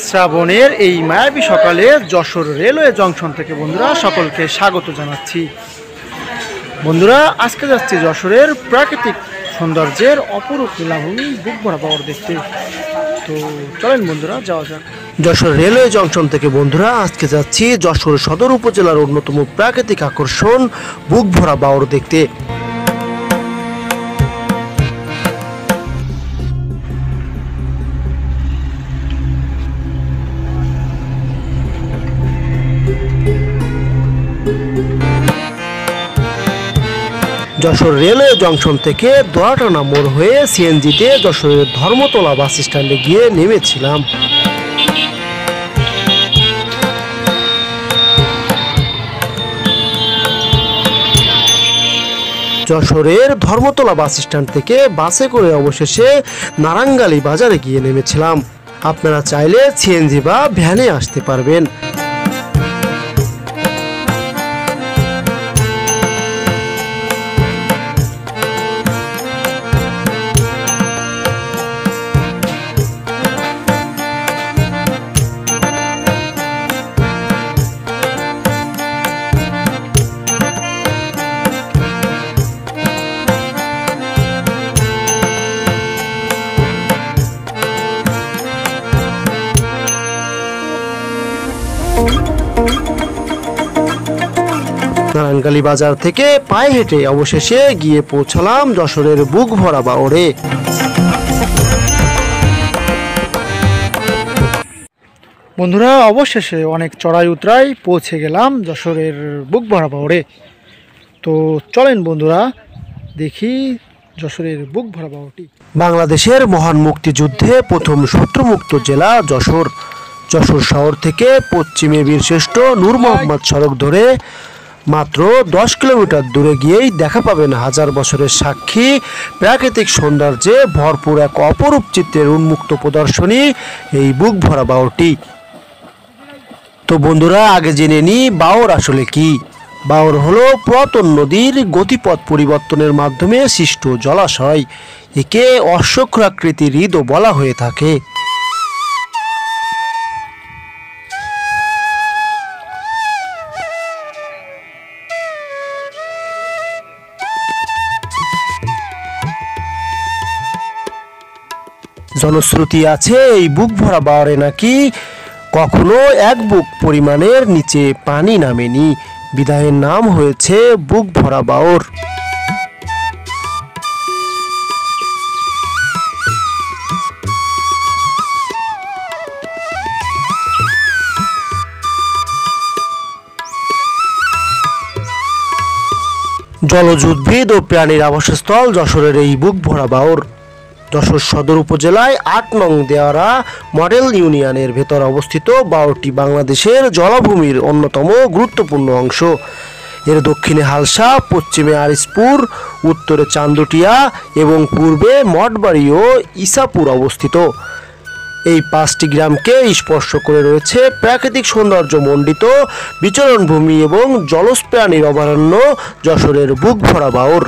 শ্রাবণের এই মায়াবী সকালে যশোর রেলওয়ে জংশন থেকে বন্ধুরা সকলকে স্বাগত জানাচ্ছি। বন্ধুরা আজকে যাচ্ছি যশোরের প্রাকৃতিক সৌন্দর্যের অপরূপ লীলাভূমি বুকভরা পাওয়ার দেখতে। তো চলেন বন্ধুরা যাওয়া যাক। যশোর রেলওয়ে জংশন থেকে বন্ধুরা আজকে যাচ্ছি যশোর সদর উপজেলার অন্যতম প্রাকৃতিক আকর্ষণ বুকভরা বাওর দেখতে। যশোর রেলওয়ে জংশন থেকে দোয়াটানা মোড় হয়ে সিএনজিতে যশোরের ধর্মতলা বাস স্ট্যান্ডে গিয়ে নেমেছিলাম। যশোরের ধর্মতলা বাস স্ট্যান্ড থেকে বাসে করে অবশেষে নারাঙ্গালি বাজারে গিয়ে নেমেছিলাম। আপনারা চাইলে সিএনজি বা ভ্যানে আসতে পারবেন। নারায়ণগালি বাজার থেকে পায়ে হেঁটে অবশেষে গিয়ে পৌঁছালাম যশোরের বুকভরা বাওরে। বন্ধুরা অবশেষে অনেক চড়াই উতরাই পৌঁছে গেলাম যশোরের বুকভরা বাওরে। তো চলেন বন্ধুরা দেখি যশোরের বুকভরা বাওরটি। বাংলাদেশের মহান মুক্তিযুদ্ধে প্রথম শত্রুমুক্ত জেলা যশোর। যশোর শহর থেকে পশ্চিমে বীরশ্রেষ্ঠ নূর মোহাম্মদ সড়ক ধরে মাত্র 10 কিলোমিটার দূরে গিয়েই দেখা পাবেন হাজার বছরের সাক্ষী প্রাকৃতিক সৌন্দর্যে ভরপুর এক অপরূপ চিত্রের উন্মুক্ত প্রদর্শনী এই বুকভরা বাওরটি। তো বন্ধুরা আগে জেনে নিই বাওর আসলে কি। বাওর হলো পুরাতন নদীর গতিপথ পরিবর্তনের মাধ্যমে সৃষ্ট জলাশয়। একে অশ্বক্ষরাকৃতির হ্রদও বলা হয়ে থাকে। জনশ্রুতি আছে এই বুকভরা বাওরে নাকি কখনো এক বুক পরিমাণের নিচে পানি নামেনি, বিদায়ের নাম হয়েছে বুকভরা বাওর। জলজ উদ্ভিদ ও প্রাণীর আবাসস্থল যশোরের এই বুকভরা বাওর। যশোর সদর উপজেলায় 8 নং দেওয়ারা মডেল ইউনিয়নের ভেতর অবস্থিত বাওরটি বাংলাদেশের জলাভূমির অন্যতম গুরুত্বপূর্ণ অংশ। এর দক্ষিণে হালসা, পশ্চিমে আরিসপুর, উত্তরে চান্দুটিয়া এবং পূর্বে মঠবাড়ি ও ইসাপুর অবস্থিত। এই 5টি গ্রামকে স্পর্শ করে রয়েছে প্রাকৃতিক সৌন্দর্য মণ্ডিত বিচরণভূমি এবং জলজ প্রাণীর অভয়ারণ্য যশোরের বুকভরা বাওর।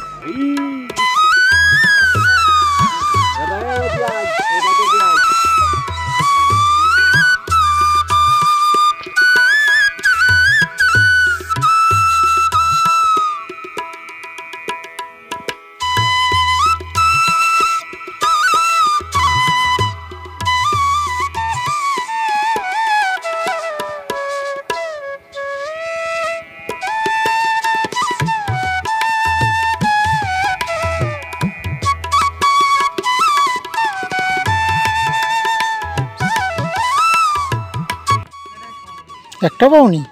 একটা পাওনি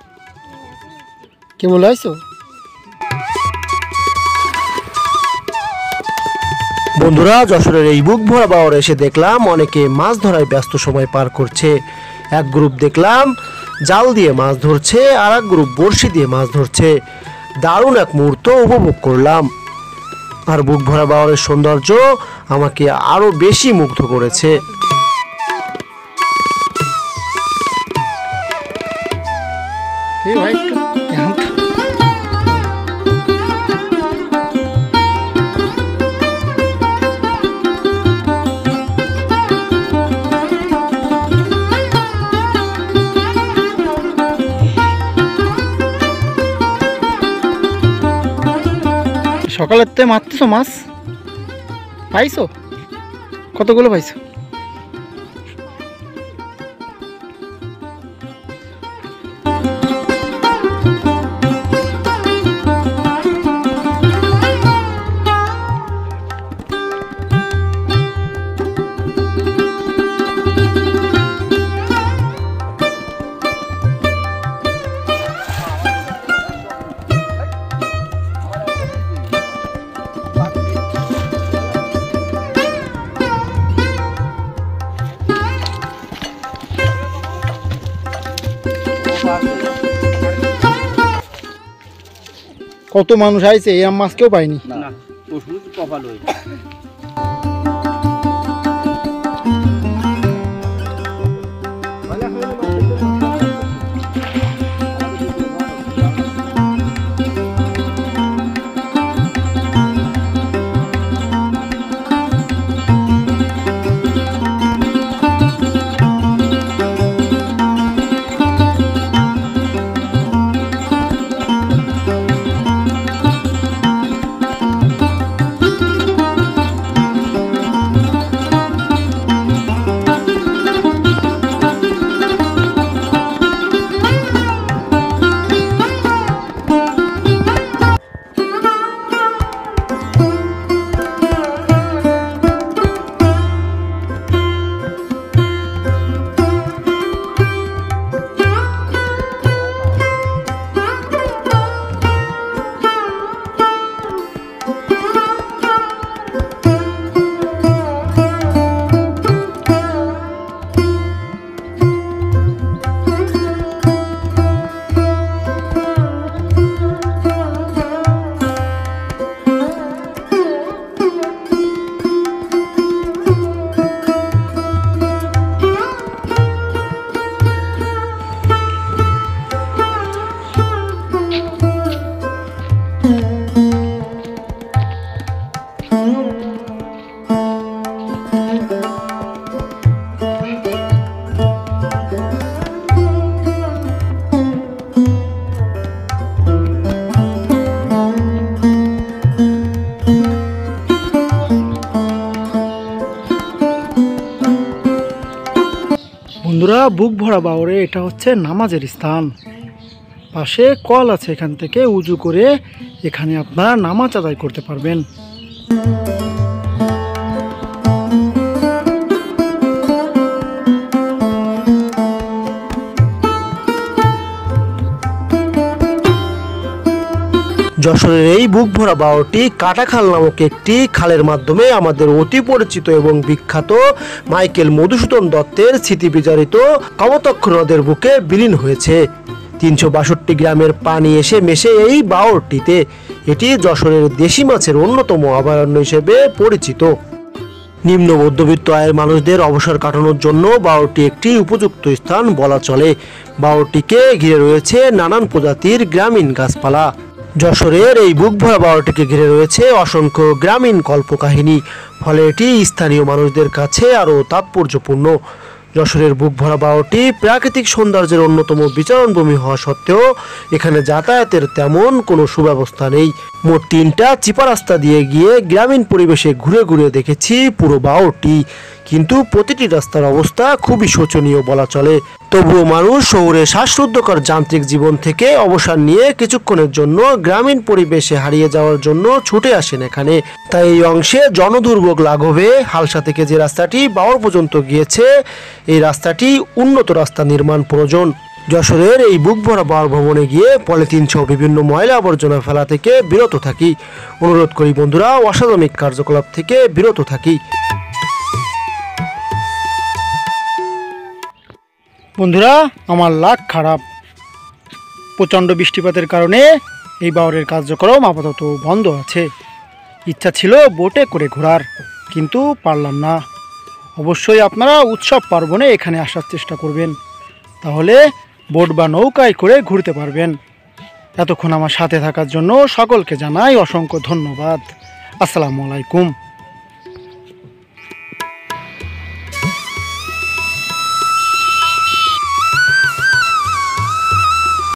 কে বলে আইছো? বন্ধুরা যশোরের এই বুকভরা বাওরে এসে দেখলাম অনেকে মাছ ধরায় ব্যস্ত সময় পার করছে। এক গ্রুপ দেখলাম জাল দিয়ে মাছ ধরছে, আর এক গ্রুপ বড়শি দিয়ে মাছ ধরছে। দারুণ এক মুহূর্ত উপভোগ করলাম। আর বুকভরা বাওরের সৌন্দর্য আমাকে আরো বেশি মুগ্ধ করেছে। ভাই সকালের তে মারতেছো মাছ? পাইছো? কতগুলো পাইছো? কত মানুষ আইছে, এই মাছ কেউ পায়নি। বন্ধুরা, বুক ভরা বাউরে এটা হচ্ছে নামাজের স্থান। পাশে কল আছে, এখান থেকে উজু করে এখানে আপনারা নামাজ আদায় করতে পারবেন। যশোরের এই বুক ভরা বাউরটি কাটাখাল নামক একটি খালের মাধ্যমে আমাদের অতি পরিচিত এবং বিখ্যাত মাইকেল মধুসূদন দত্তের স্মৃতি বিজড়িত কপোতাক্ষ নদের বুকে বিলীন হয়েছে। 362 গ্রামের পানি এসে মেশে এই বাউরটিতে। এটি যশোরের দেশি মাছের অন্যতম অভয়ারণ্য হিসেবে পরিচিত। নিম্ন মধ্যবিত্ত আয়ের মানুষদের অবসর কাটানোর জন্য বাউরটি একটি উপযুক্ত স্থান বলা চলে। বাউরটিকে ঘিরে রয়েছে নানান প্রজাতির গ্রামীণ গাছপালা। যশোরের এই বুক ভরা বাউরটিকে ঘিরে রয়েছে অসংখ্য গ্রামীণ কল্পকাহিনী, ফলে এটি স্থানীয় মানুষদের কাছে আরও তাৎপর্যপূর্ণ। যশোরের বুক ভরা বাউরটি প্রাকৃতিক সৌন্দর্যের অন্যতম বিচারণভূমি হওয়া সত্ত্বেও এখানে যাতায়াতের তেমন কোনো সুব্যবস্থা নেই। মোট 3টা চিপা রাস্তা দিয়ে গিয়ে গ্রামীণ পরিবেশে ঘুরে ঘুরে দেখেছি পুরো বাউরটি, কিন্তু প্রতিটি রাস্তার অবস্থা খুবই শোচনীয় বলা চলে। তবুও মানুষ শহরে শ্বাসরুদ্ধকর যান্ত্রিক জীবন থেকে অবসর নিয়ে কিছুক্ষণের জন্য গ্রামীণ পরিবেশে হারিয়ে যাওয়ার জন্য ছুটে আসেন এখানে। তাই এই অংশে জনদুর্ভোগ লাঘবে হালসা থেকে যে রাস্তাটি বাউর পর্যন্ত গিয়েছে, এই রাস্তাটি উন্নত রাস্তা নির্মাণ প্রয়োজন। যশোরের এই বুক ভরা বাউর ভ্রমণে গিয়ে পলিথিন সহ বিভিন্ন ময়লা আবর্জনা ফেলা থেকে বিরত থাকি। অনুরোধ করি বন্ধুরা, অসামাজিক কার্যকলাপ থেকে বিরত থাকি। বন্ধুরা, আমার লাক খারাপ। প্রচণ্ড বৃষ্টিপাতের কারণে এই বাউরের কার্যক্রম আপাতত বন্ধ আছে। ইচ্ছা ছিল বোটে করে ঘোরার, কিন্তু পারলাম না। অবশ্যই আপনারা উৎসব পার্বণে এখানে আসার চেষ্টা করবেন, তাহলে বোট বা নৌকায় করে ঘুরতে পারবেন। এতক্ষণ আমার সাথে থাকার জন্য সকলকে জানাই অসংখ্য ধন্যবাদ। আসসালামু আলাইকুম।